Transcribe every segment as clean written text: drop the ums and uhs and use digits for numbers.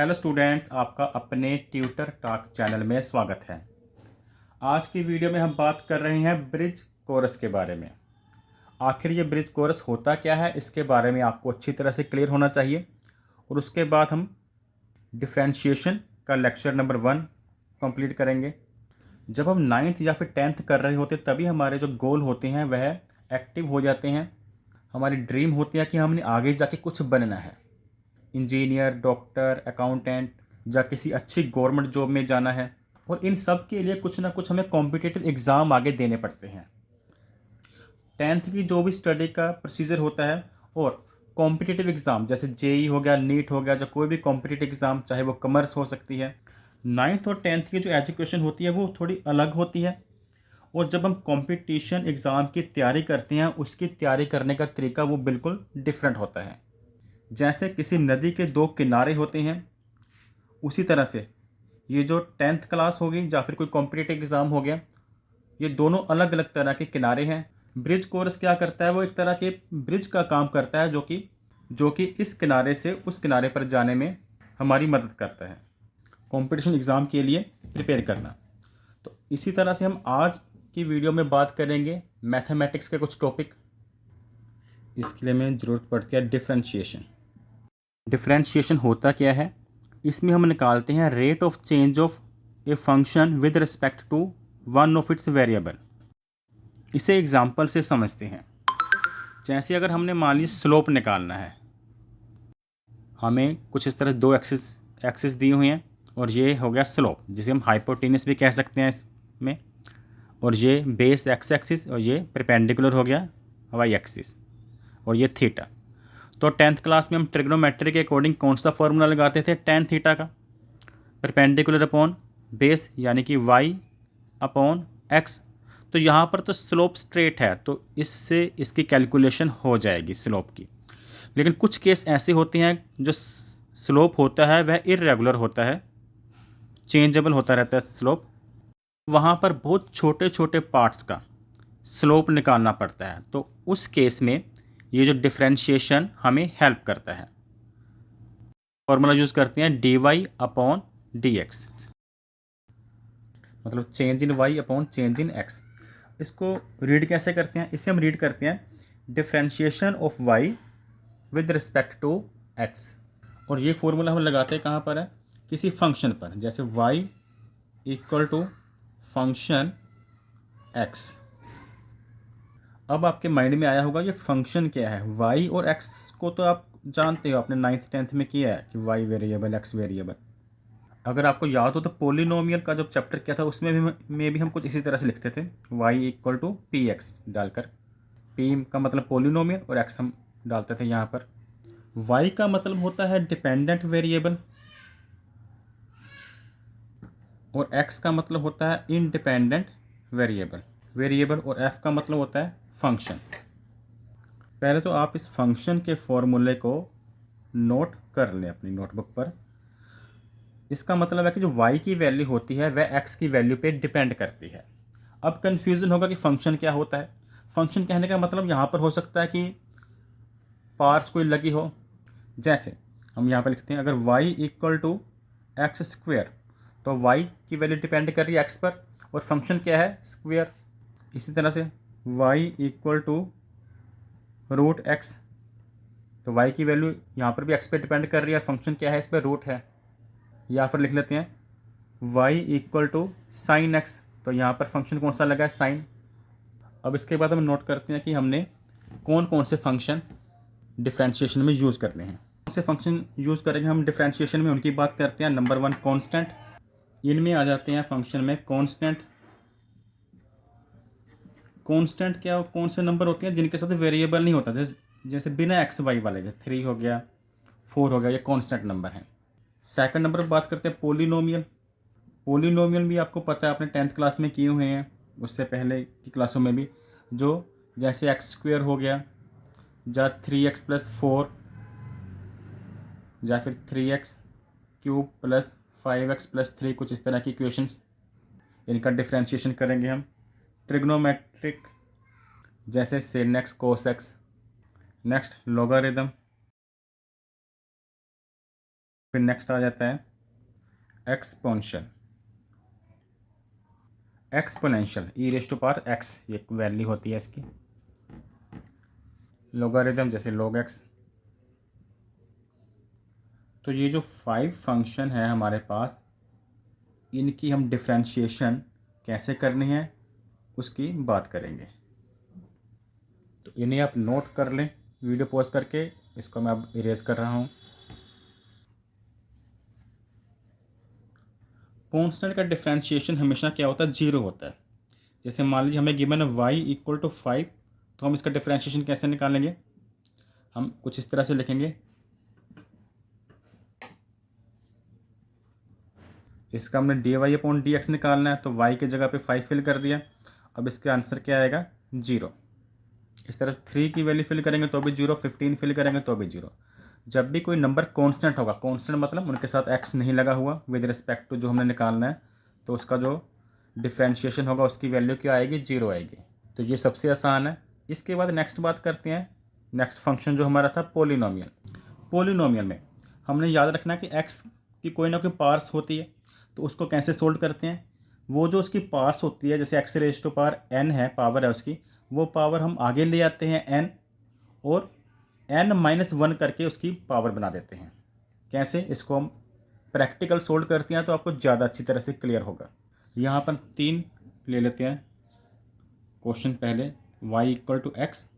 Hello students, आपका अपने tutor talk channel में स्वागत है। आज की वीडियो में हम बात कर रहे हैं ब्रिज कोर्स के बारे में। आखिर ये ब्रिज कोर्स होता क्या है, इसके बारे में आपको अच्छी तरह से क्लियर होना चाहिए। और उसके बाद हम डिफ्रेंशिएशन का लेक्चर नंबर 1 कंप्लीट करेंगे। जब हम 9th या फिर 10th कर रहे होते तभी हमारे जो गोल होते हैं वह एक्टिव हो जाते हैं। हमारी ड्रीम होती है कि हमने आगे जाके कुछ बनना है, इंजीनियर, डॉक्टर, अकाउंटेंट या किसी अच्छी गवर्नमेंट जॉब में जाना है। और इन सब के लिए कुछ ना कुछ हमें कॉम्पिटिटिव एग्ज़ाम आगे देने पड़ते हैं। 10th की जो भी स्टडी का प्रोसीजर होता है और कॉम्पिटिटिव एग्ज़ाम जैसे जेई हो गया, नीट हो गया, या कोई भी कॉम्पिटिटिव एग्ज़ाम, चाहे वो कॉमर्स हो सकती है। 9th और 10th की जो एजुकेशन होती है वो थोड़ी अलग होती है। और जब हम कंपटीशन एग्ज़ाम की तैयारी करते हैं, उसकी तैयारी करने का तरीका वो बिल्कुल डिफरेंट होता है। जैसे किसी नदी के 2 किनारे होते हैं, उसी तरह से ये जो 10th क्लास होगी या फिर कोई कॉम्पिटिटिव एग्ज़ाम हो गया, ये दोनों अलग अलग तरह के किनारे हैं। ब्रिज कोर्स क्या करता है, वो एक तरह के ब्रिज का काम करता है जो कि इस किनारे से उस किनारे पर जाने में हमारी मदद करता है, कंपटीशन एग्ज़ाम के लिए प्रिपेयर करना। तो इसी तरह से हम आज की वीडियो में बात करेंगे मैथमेटिक्स के कुछ टॉपिक। इसके लिए हमें ज़रूरत पड़ती है डिफ्रेंशिएशन। डिफ्रेंशिएशन होता क्या है, इसमें हम निकालते हैं rate of change of a function with respect to one of its variable. इसे एग्जांपल से समझते हैं। जैसे अगर हमने मान लीजिए स्लोप निकालना है, हमें कुछ इस तरह 2 एक्सिस दी हुई हैं और ये हो गया स्लोप, जिसे हम हाइपोटेनस भी कह सकते हैं इसमें। और ये बेस एक्स एक्सिस और ये परपेंडिकुलर हो गया वाई एक्सिस और ये थीटा। तो 10th क्लास में हम ट्रिग्नोमेट्री के अकॉर्डिंग कौन सा फॉर्मूला लगाते थे, टेन थीटा का, परपेंडिकुलर अपॉन बेस यानी कि y अपॉन x। तो यहाँ पर तो स्लोप स्ट्रेट है तो इससे इसकी कैलकुलेशन हो जाएगी स्लोप की। लेकिन कुछ केस ऐसे होते हैं जो स्लोप होता है वह इरेगुलर होता है, चेंजेबल होता रहता है स्लोप। वहाँ पर बहुत छोटे छोटे पार्ट्स का स्लोप निकालना पड़ता है, तो उस केस में ये जो डिफ्रेंशिएशन हमें हेल्प करता है। फॉर्मूला यूज़ करते हैं dy अपॉन dx, मतलब change in y upon change in x। इसको रीड कैसे करते हैं, इसे हम रीड करते हैं differentiation of y with respect to x। और ये फॉर्मूला हम लगाते हैं कहाँ पर है, किसी फंक्शन पर, जैसे y equal to function x। अब आपके माइंड में आया होगा ये फंक्शन क्या है। y और x को तो आप जानते हो, आपने 9th 10th में किया है कि y वेरिएबल x वेरिएबल। अगर आपको याद हो तो पोलिनोमियल का जब चैप्टर किया था उसमें भी हम कुछ इसी तरह से लिखते थे, y equal to P X डालकर। p का मतलब पोलिनोमियल और x हम डालते थे यहाँ पर। y का मतलब होता है डिपेंडेंट वेरिएबल और x का मतलब होता है इंडिपेंडेंट वेरिएबल और f का मतलब होता है फंक्शन। पहले तो आप इस फंक्शन के फॉर्मूले को नोट कर लें अपनी नोटबुक पर। इसका मतलब है कि जो y की वैल्यू होती है वह x की वैल्यू पे डिपेंड करती है। अब कन्फ्यूज़न होगा कि फंक्शन क्या होता है। फंक्शन कहने का मतलब यहाँ पर हो सकता है कि पार्ट्स कोई लगी हो। जैसे हम यहाँ पर लिखते हैं अगर y equal to x square, तो y की वैल्यू डिपेंड कर रही है x पर और फंक्शन क्या है, स्क्वेयर। इसी तरह से y equal to root X, तो y की वैल्यू यहाँ पर भी x पे डिपेंड कर रही है, फंक्शन क्या है, इस पर रूट है। या फिर लिख लेते हैं y equal to sine X, तो यहाँ पर फंक्शन कौन सा लगा है, साइन। अब इसके बाद हम नोट करते हैं कि हमने कौन कौन से फंक्शन डिफ्रेंशिएशन में यूज़ करने हैं। कौन से फंक्शन यूज़ करेंगे हम डिफ्रेंशिएशन में, उनकी बात करते हैं। नंबर 1 कांस्टेंट, इनमें आ जाते हैं फंक्शन में कांस्टेंट। कांस्टेंट क्या, कौन से नंबर होते हैं जिनके साथ वेरिएबल नहीं होता, जैसे बिना एक्स वाई वाले, जैसे 3 हो गया, 4 हो गया, ये कांस्टेंट नंबर हैं। सेकंड नंबर पर बात करते हैं पोलिनोमियल। पोलिनोमियल भी आपको पता है, आपने 10th क्लास में किए हुए हैं, उससे पहले की क्लासों में भी, जो जैसे एक्स स्क्वेयर हो गया या 3x प्लस 4 या फिर 3x cube plus 5x plus 3, कुछ इस तरह की इक्वेशंस, इनका डिफ्रेंशिएशन करेंगे हम। ट्रिग्नोमेट्रिक जैसे sin X cos X. Next logarithm, फिर नेक्स्ट आ जाता है exponential, exponential E raise to power X, ये वैल्यू होती है इसकी। लोगारिथम जैसे log x। तो ये जो 5 फंक्शन है हमारे पास, इनकी हम डिफ्रेंशिएशन कैसे करनी है उसकी बात करेंगे। तो इन्हें आप नोट कर लें, वीडियो पॉज करके इसको मैं अब इरेज कर रहा हूँ। कांस्टेंट का डिफ्रेंशिएशन हमेशा क्या होता है, जीरो होता है। जैसे मान लीजिए हमें गिवन है y इक्वल टू 5, तो हम इसका डिफ्रेंशिएशन कैसे निकालेंगे, हम कुछ इस तरह से लिखेंगे। इसका हमने D Y upon D X निकालना है, तो y की जगह पे 5 फिल कर दिया। अब इसका आंसर क्या आएगा, 0। इस तरह से 3 की वैल्यू फिल करेंगे तो भी 0, 15 फिल करेंगे तो भी 0। जब भी कोई नंबर कांस्टेंट होगा, कांस्टेंट मतलब उनके साथ x नहीं लगा हुआ विद रिस्पेक्ट टू जो हमने निकालना है, तो उसका जो डिफ्रेंशिएशन होगा उसकी वैल्यू क्या आएगी, 0 आएगी। तो ये सबसे आसान है। इसके बाद नेक्स्ट बात करते हैं, नेक्स्ट फंक्शन जो हमारा था पोलिनोमियल। पोलिनोमियल में हमने याद रखना कि x की कोई ना कोई पार्स होती है, तो उसको कैसे सोल्व करते हैं। वो जो उसकी पार्स होती है, जैसे x raise to power n है, पावर है उसकी, वो पावर हम आगे ले आते हैं n, और n-1 करके उसकी पावर बना देते हैं। कैसे, इसको हम प्रैक्टिकल सोल्व करते हैं तो आपको ज़्यादा अच्छी तरह से क्लियर होगा। यहाँ पर 3 ले लेते हैं क्वेश्चन। पहले y equal to x,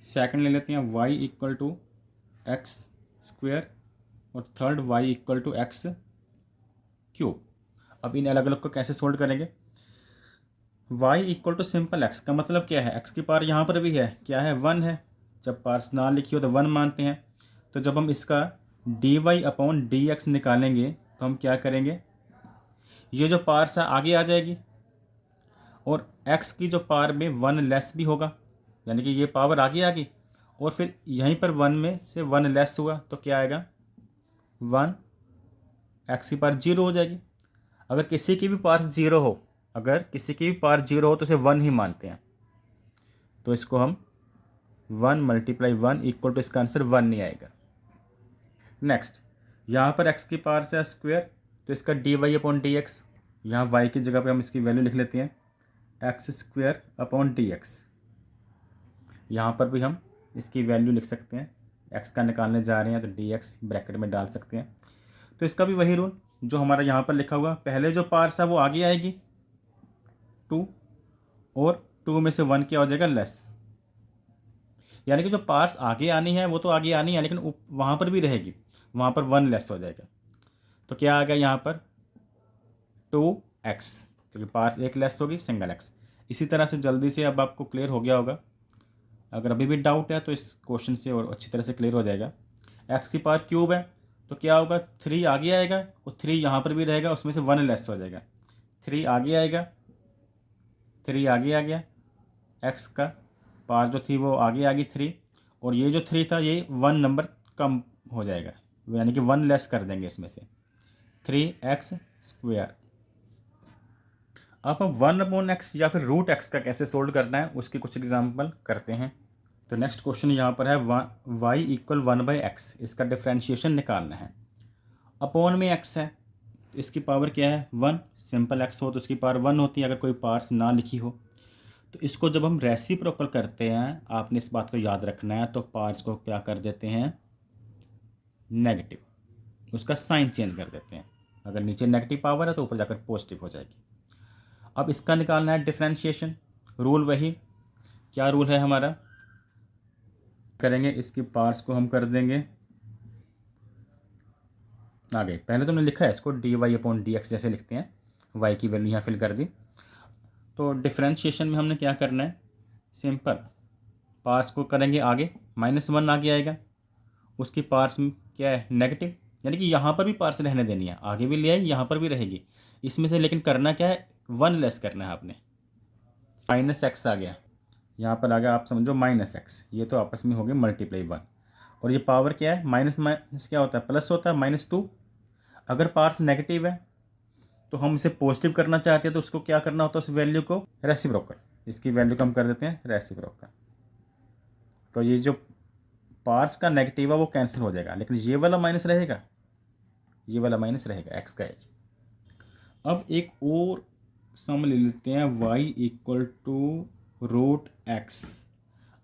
second ले लेते हैं y equal to x square, और third y equal to x cube. अब इन अलग अलग को कैसे सोल्व करेंगे। y equal to simple x का मतलब क्या है, x की पावर यहाँ पर भी है, क्या है, 1 है। जब पार्स ना लिखी हो तो 1 मानते हैं। तो जब हम इसका D Y upon D X निकालेंगे तो हम क्या करेंगे, ये जो पार्स है आगे आ जाएगी, और x की जो पावर में 1 लेस भी होगा, यानी कि ये पावर आगे आ गई, और फिर यहीं पर 1 में से 1 लेस हुआ तो क्या आएगा, 1, x की पावर 0 हो जाएगी। अगर किसी की भी पावर 0 हो, अगर किसी की भी पावर 0 हो तो इसे 1 ही मानते हैं। तो इसको हम 1 मल्टीप्लाई 1 इक्वल टू, इसका आंसर 1 नहीं आएगा। नेक्स्ट, यहाँ पर x की पावर से स्क्वायर, तो इसका D Y upon D X, यहाँ y की जगह पे हम इसकी वैल्यू लिख लेते हैं x square upon D X. यहाँ पर भी हम इसकी वैल्यू लिख सकते हैं, x का निकालने जा रहे हैं तो डी एक्स ब्रैकेट में डाल सकते हैं। तो इसका भी वही रूल जो हमारा यहाँ पर लिखा हुआ, पहले जो पार्स है वो आगे आएगी 2, और 2 में से 1 क्या हो जाएगा, लेस। यानी कि जो पार्स आगे आनी है वो तो आगे आनी है, लेकिन वहाँ पर भी रहेगी, वहाँ पर 1 लेस हो जाएगा। तो क्या आ गया यहाँ पर 2x, क्योंकि पार्स एक लेस होगी, सिंगल x। इसी तरह से जल्दी से अब आपको क्लियर हो गया होगा। अगर अभी भी डाउट है तो इस क्वेश्चन से और अच्छी तरह से क्लियर हो जाएगा। x की पावर क्यूब है तो क्या होगा, 3 आगे आएगा और 3 यहाँ पर भी रहेगा, उसमें से 1 लेस हो जाएगा। 3 आगे आएगा, 3 आगे आ गया, x का पावर जो थी वो आगे आ गई 3, और ये जो 3 था ये 1 नंबर कम हो जाएगा, यानी कि 1 लेस कर देंगे इसमें से, 3x स्क्वायर। अब हम 1/x या फिर रूट x का कैसे सोल्व करना है उसकी कुछ एग्जाम्पल करते हैं। तो नेक्स्ट क्वेश्चन यहाँ पर है y इक्वल 1/x, इसका डिफ्रेंशिएशन निकालना है। अपॉन में x है, इसकी पावर क्या है, 1। सिंपल x हो तो उसकी पावर 1 होती है अगर कोई पार्स ना लिखी हो। तो इसको जब हम रेसिप्रोकल करते हैं, आपने इस बात को याद रखना है, तो पार्स को क्या कर देते हैं, नेगेटिव, उसका साइन चेंज कर देते हैं। अगर नीचे नेगेटिव पावर है तो ऊपर जाकर पॉजिटिव हो जाएगी। अब इसका निकालना है डिफ्रेंशिएशन, रूल वही, क्या रूल है हमारा, करेंगे इसकी पार्ट्स को हम कर देंगे आगे। पहले तो हमने लिखा है इसको D Y upon D X जैसे लिखते हैं, वाई की वैल्यू यहाँ फिल कर दी। तो डिफ्रेंशिएशन में हमने क्या करना है, सिंपल पार्ट्स को करेंगे आगे, -1 आगे आएगा, उसकी पार्ट्स में क्या है, नेगेटिव, यानी कि यहाँ पर भी पार्ट्स रहने देनी है, आगे भी ले आई, यहाँ पर भी रहेगी इसमें से, लेकिन करना क्या है, 1 लेस करना है आपने। -x आ गया, यहाँ पर आ गया, आप समझो -x, ये तो आपस में हो गए मल्टीप्लाई 1, और ये पावर क्या है, माइनस माइनस क्या होता है, प्लस होता है, -2। अगर पार्ट्स नेगेटिव है तो हम इसे पॉजिटिव करना चाहते हैं तो उसको क्या करना होता है, उस वैल्यू को रेसिप्रोकल, इसकी वैल्यू को हम कर देते हैं रेसिप्रोकल। तो ये जो पार्ट्स का नेगेटिव है वो कैंसिल हो जाएगा, लेकिन ये वाला माइनस रहेगा, ये वाला माइनस रहेगा x का एज। अब एक और सम ले लेते हैं y equal to root X.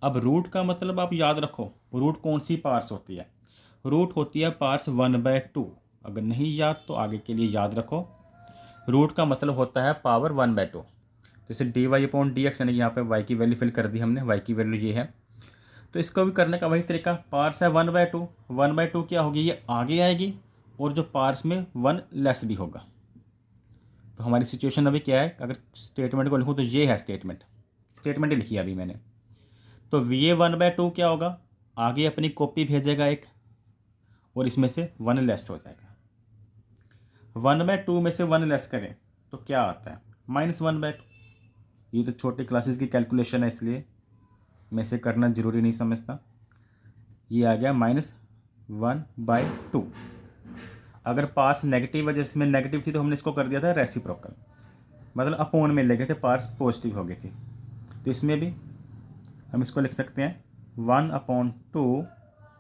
अब रूट का मतलब आप याद रखो, रूट कौन सी पार्स होती है? रूट होती है पार्स 1/2। अगर नहीं याद तो आगे के लिए याद रखो। रूट का मतलब होता है पावर 1/2। जैसे D Y upon D X, यानी यहाँ पे y की वैल्यू फिल कर दी हमने, y की वैल्यू ये है। तो इसको भी करने का वही तरीका, पार्स है 1/2, 1/2 क्या होगी, ये आगे आएगी और जो पार्स में 1 लेस भी होगा। तो हमारी सिचुएशन अभी क्या है, अगर स्टेटमेंट को लिखूँ तो ये है स्टेटमेंट ही लिखी है अभी मैंने। तो ये 1/2 क्या होगा, आगे अपनी कॉपी भेजेगा एक और इसमें से 1 लेस हो जाएगा। 1/2 में से 1 लेस करें तो क्या आता है, -1/2। ये तो छोटी क्लासेस की कैलकुलेशन है, इसलिए मैं इसे करना ज़रूरी नहीं समझता। ये आ गया -1/2। अगर पार्स नेगेटिव है, जिसमें नेगेटिव थी तो हमने इसको कर दिया था रेसिप्रोकल, मतलब अपोन में ले गए थे, पार्स पॉजिटिव हो गई थी। तो इसमें भी हम इसको लिख सकते हैं 1/2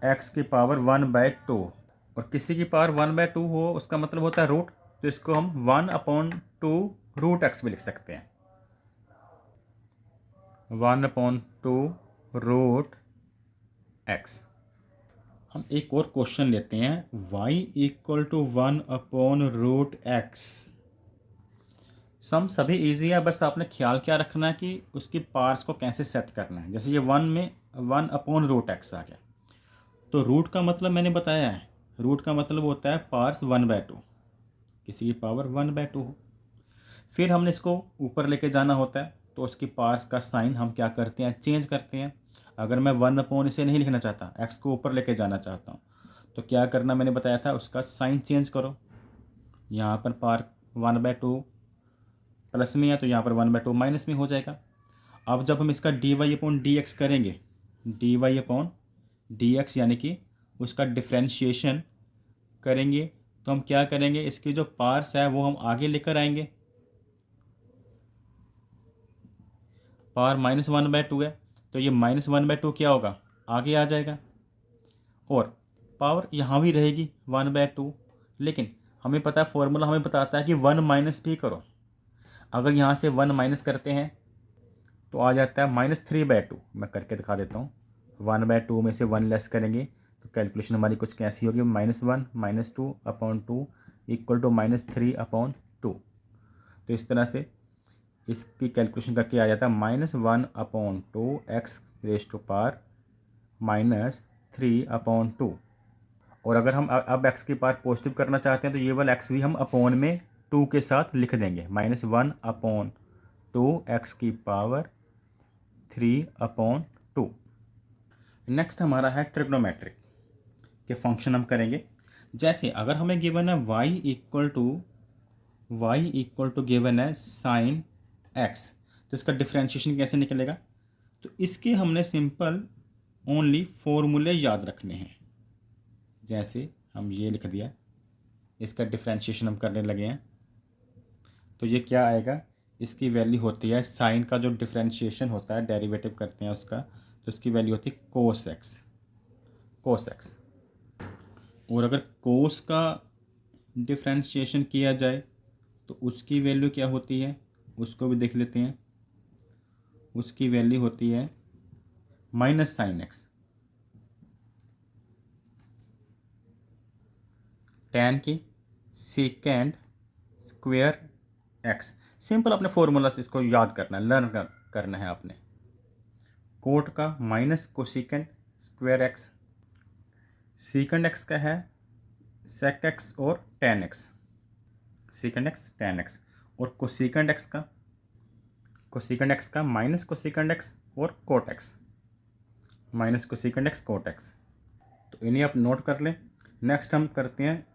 x की पावर 1/2। और किसी की पावर 1/2 हो उसका मतलब होता है रूट, तो इसको हम 1/2 रूट x भी लिख सकते हैं। 1/2 रूट x। हम एक और क्वेश्चन लेते हैं, y इक्वल टू 1/रूट x। सम सभी इजी है, बस आपने ख्याल क्या रखना है कि उसकी पार्स को कैसे सेट करना है। जैसे ये 1 में 1/रूट x आ गया, तो रूट का मतलब मैंने बताया है, रूट का मतलब होता है पार्स 1/2, किसी की पावर 1/2 हो। फिर हमने इसको ऊपर लेके जाना होता है, तो उसकी पार्स का साइन हम क्या करते हैं, चेंज करते हैं। अगर मैं 1/ इसे नहीं लिखना चाहता, x को ऊपर लेके जाना चाहता हूँ, तो क्या करना मैंने बताया था, उसका साइन चेंज करो। यहाँ पर पार 1/2 प्लस में है तो यहाँ पर 1/2 माइनस में हो जाएगा। अब जब हम इसका dy/dx करेंगे, dy/dx यानी कि उसका डिफ्रेंशिएशन करेंगे, तो हम क्या करेंगे, इसकी जो पार्स है वो हम आगे लेकर आएंगे। पावर -1/2 है, तो ये -1/2 क्या होगा, आगे आ जाएगा। और पावर यहाँ भी रहेगी 1/2, लेकिन हमें पता है फॉर्मूला हमें बताता है कि 1 माइनस भी करो। अगर यहाँ से 1 माइनस करते हैं तो आ जाता है -3/2। मैं करके दिखा देता हूँ। 1/2 में से 1 लेस करेंगे तो कैलकुलेशन हमारी कुछ कैसी होगी, -1 -2/2 इक्वल टू -3/2। तो इस तरह से इसकी कैलकुलेशन करके आ जाता है -1/2 x रेज टू पावर -3/2। और अगर हम अब x की पावर पॉजिटिव करना चाहते हैं तो ये वाला x भी हम अपोन में 2 के साथ लिख देंगे, -1/2 x की पावर 3/2। नेक्स्ट हमारा है ट्रिग्नोमेट्रिक के फंक्शन हम करेंगे। जैसे अगर हमें गिवन है y इक्वल टू गिवन है साइन x, तो इसका डिफ्रेंशिएशन कैसे निकलेगा, तो इसके हमने सिंपल ओनली फॉर्मूले याद रखने हैं। जैसे हम ये लिख दिया, इसका डिफ्रेंशिएशन हम करने लगे हैं, तो ये क्या आएगा, इसकी वैल्यू होती है साइन का जो डिफ्रेंशिएशन होता है, डेरिवेटिव करते हैं उसका, तो उसकी वैल्यू होती है कोस एक्स। और अगर कोस का डिफ्रेंशिएशन किया जाए तो उसकी वैल्यू क्या होती है, उसको भी देख लेते हैं। उसकी वैल्यू होती है माइनस साइन एक्स, tan की सेकेंड स्क्वेयर एक्स। सिंपल अपने फॉर्मूला से इसको याद करना है, लर्न करना है आपने। कोट का minus cosecant square X, secant X का है सेक एक्स और tan X, secant X tan X. और कोसेकेंड एक्स का माइनस कोसेकेंड एक्स और cot X, minus cosecant X cot X. तो इन्हें आप नोट कर लें। नेक्स्ट हम करते हैं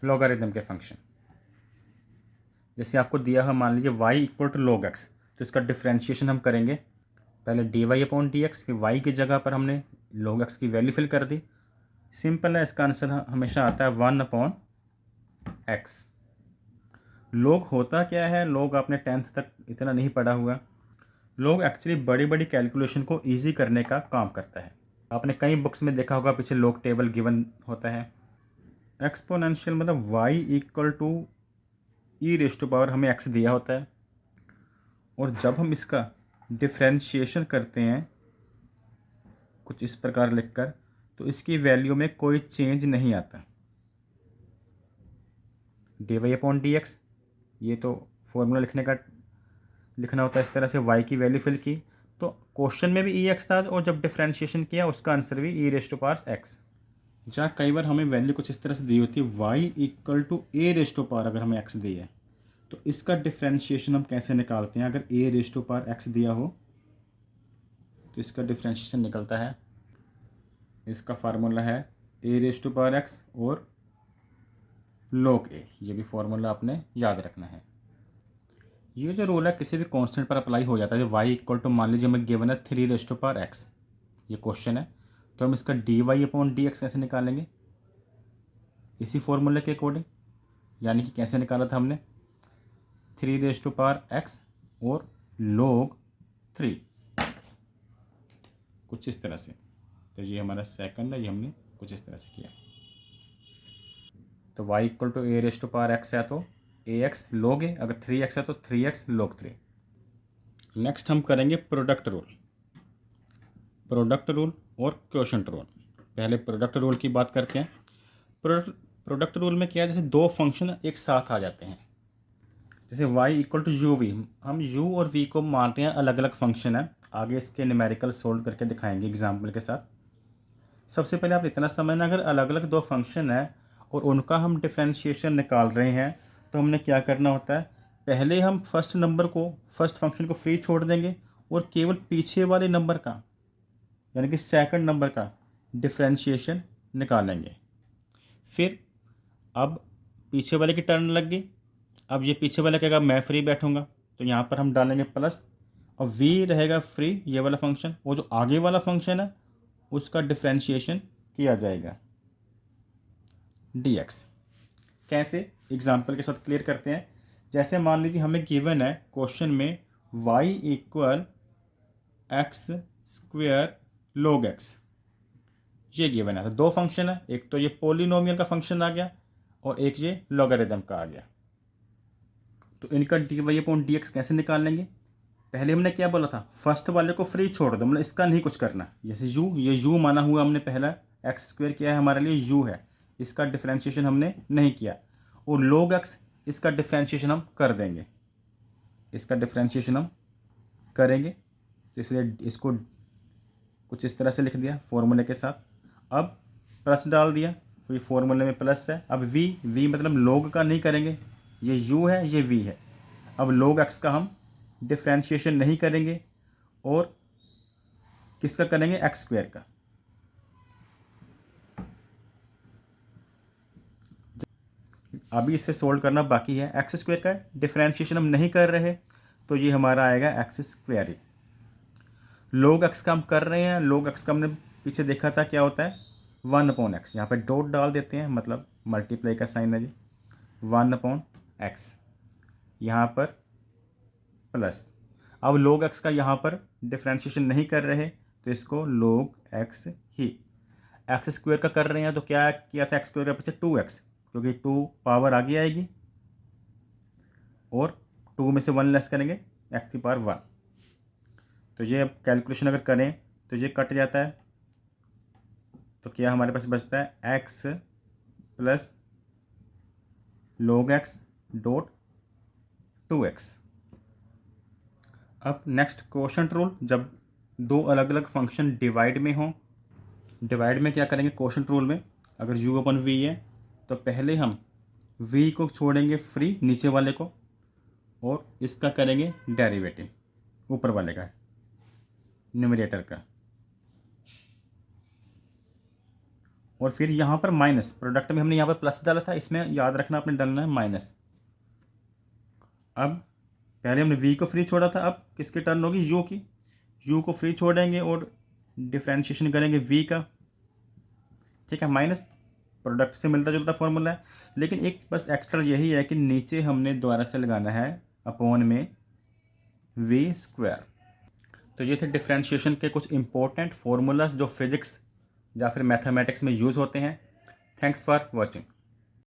लॉगरिथम के फंक्शन। जैसे आपको दिया है, मान लीजिए y equal to log x, तो इसका डिफ्रेंशिएशन हम करेंगे। पहले dy/dx, फिर y की जगह पर हमने log x की वैल्यू फिल कर दी। सिंपल है, इसका आंसर हमेशा आता है 1/x। log होता क्या है, log आपने 10th तक इतना नहीं पढ़ा हुआ। log एक्चुअली बड़ी बड़ी कैलकुलेशन को ईजी करने का काम करता है। आपने कई बुक्स में देखा होगा, पीछे log टेबल गिवन होता है। एक्सपोनेंशियल मतलब y equal to E raise to power हमें x दिया होता है, और जब हम इसका डिफरेंशिएशन करते हैं कुछ इस प्रकार लिखकर, तो इसकी वैल्यू में कोई चेंज नहीं आता। D Y upon D X, ये तो फॉर्मूला लिखना होता है इस तरह से, y की वैल्यू फिल की, तो क्वेश्चन में भी ई एक्स था और जब डिफरेंशिएशन किया उसका आंसर भी E raise to power X. जहाँ कई बार हमें वैल्यू कुछ इस तरह से दी होती है, y equal to A raise to power अगर हमें x दी है, तो इसका डिफरेंशिएशन हम कैसे निकालते हैं। अगर ए रेज़ टू पावर x दिया हो तो इसका डिफरेंशिएशन निकलता है, इसका फार्मूला है ए रेज़ टू पावर x और log a, ये भी फार्मूला आपने याद रखना है। ये जो रूल है किसी भी कांस्टेंट पर अप्लाई हो जाता है। y इक्वल टू मान लीजिए हमें गिवन है 3 रेज़ टू पावर x, ये क्वेश्चन है, तो हम इसका D Y upon D X कैसे निकालेंगे, इसी फॉर्मूले के अकॉर्डिंग। यानी कि कैसे निकाला था हमने, 3 रेज़ टू पावर x और log 3, कुछ इस तरह से। तो ये हमारा सेकंड है, ये हमने कुछ इस तरह से किया। तो y equal to A raise to power x है तो ax log a, अगर 3x है तो 3x log 3। नेक्स्ट हम करेंगे प्रोडक्ट रूल और क्वोशंट रूल। पहले प्रोडक्ट रूल की बात करते हैं। प्रोडक्ट रूल में क्या है, जैसे दो फंक्शन एक साथ आ जाते हैं, जैसे y equal to U V, हम u और v को मान रहे हैं अलग अलग फंक्शन है। आगे इसके न्यूमेरिकल सोल्व करके दिखाएंगे एग्जाम्पल के साथ। सबसे पहले आप इतना समझना, अगर अलग अलग दो फंक्शन है और उनका हम डिफरेंशिएशन निकाल रहे हैं तो हमने क्या करना होता है, पहले हम फर्स्ट फंक्शन को फ्री छोड़ देंगे और केवल पीछे वाले नंबर का यानी कि सेकंड नंबर का डिफरेंशिएशन निकालेंगे। फिर अब पीछे वाले की टर्न लग गई, अब ये पीछे वाला कहेगा मैं फ्री बैठूंगा, तो यहाँ पर हम डालेंगे प्लस और v रहेगा फ्री, ये वाला फंक्शन, वो जो आगे वाला फंक्शन है उसका डिफरेंशिएशन किया जाएगा dx। कैसे, एग्जाम्पल के साथ क्लियर करते हैं। जैसे मान लीजिए हमें गिवन है क्वेश्चन में y equal x square log x, ये गिवन है। तो दो फंक्शन है, एक तो ये पोलिनोमियल का फंक्शन आ गया और एक ये लॉगरिथम का आ गया। तो इनका D Y upon D X कैसे निकाल लेंगे, पहले हमने क्या बोला था, फर्स्ट वाले को फ्री छोड़ दो, मतलब इसका नहीं कुछ करना। जैसे ये u माना हुआ हमने, पहला एक्स स्क्वेयर किया है हमारे लिए u है, इसका डिफरेंशिएशन हमने नहीं किया, और log x इसका डिफरेंशिएशन हम कर देंगे, इसका डिफरेंशिएशन हम करेंगे। तो इसलिए इसको कुछ इस तरह से लिख दिया फॉर्मूले के साथ। अब प्लस डाल दिया, तो ये फॉर्मूले में प्लस है। अब v मतलब log का नहीं करेंगे, ये u है ये v है। अब log x का हम डिफरेंशिएशन नहीं करेंगे और किसका करेंगे, एक्स स्क्वेयर का। अभी इसे सोल्व करना बाकी है। एक्स स्क्वेयर का डिफरेंशिएशन हम नहीं कर रहे, तो ये हमारा आएगा एक्स स्क्वेयर ही। log x का हम कर रहे हैं, log x का हमने पीछे देखा था क्या होता है, 1/x। यहाँ पे डॉट डाल देते हैं, मतलब मल्टीप्लाई का साइन है जी, 1/x, यहाँ पर प्लस। अब log x का यहाँ पर डिफरेंशिएशन नहीं कर रहे, तो इसको log x ही। एक्स स्क्वेयर का कर रहे हैं, तो क्या किया था, एक्स स्क्वेयर का पीछे 2x, क्योंकि 2 पावर आगे आएगी और 2 में से 1 लेस करेंगे, एक्स की पावर 1। तो ये अब कैलकुलेशन अगर करें तो ये कट जाता है, तो क्या हमारे पास बचता है, x plus log x dot 2x। अब नेक्स्ट क्वोशंट रूल, जब दो अलग अलग फंक्शन डिवाइड में हों, डिवाइड में क्या करेंगे, क्वोशंट रूल में अगर u अपन v है तो पहले हम v को छोड़ेंगे फ्री नीचे वाले को और इसका करेंगे डेरिवेटिव ऊपर वाले का, न्यूमरेटर का, और फिर यहाँ पर माइनस। प्रोडक्ट में हमने यहाँ पर प्लस डाला था, इसमें याद रखना आपने डालना है माइनस। अब पहले हमने v को फ्री छोड़ा था, अब किसकी टर्न होगी, u की। u को फ्री छोड़ेंगे और डिफरेंशिएशन करेंगे v का, ठीक है। माइनस प्रोडक्ट से मिलता जुलता फॉर्मूला है, लेकिन एक बस एक्स्ट्रा यही है कि नीचे हमने दोबारा से लगाना है अपॉन में v स्क्वायर। तो ये थे डिफरेंशिएशन के कुछ इंपॉर्टेंट फार्मूलाज जो फिजिक्स या फिर मैथमेटिक्स में यूज़ होते हैं। Thanks for watching.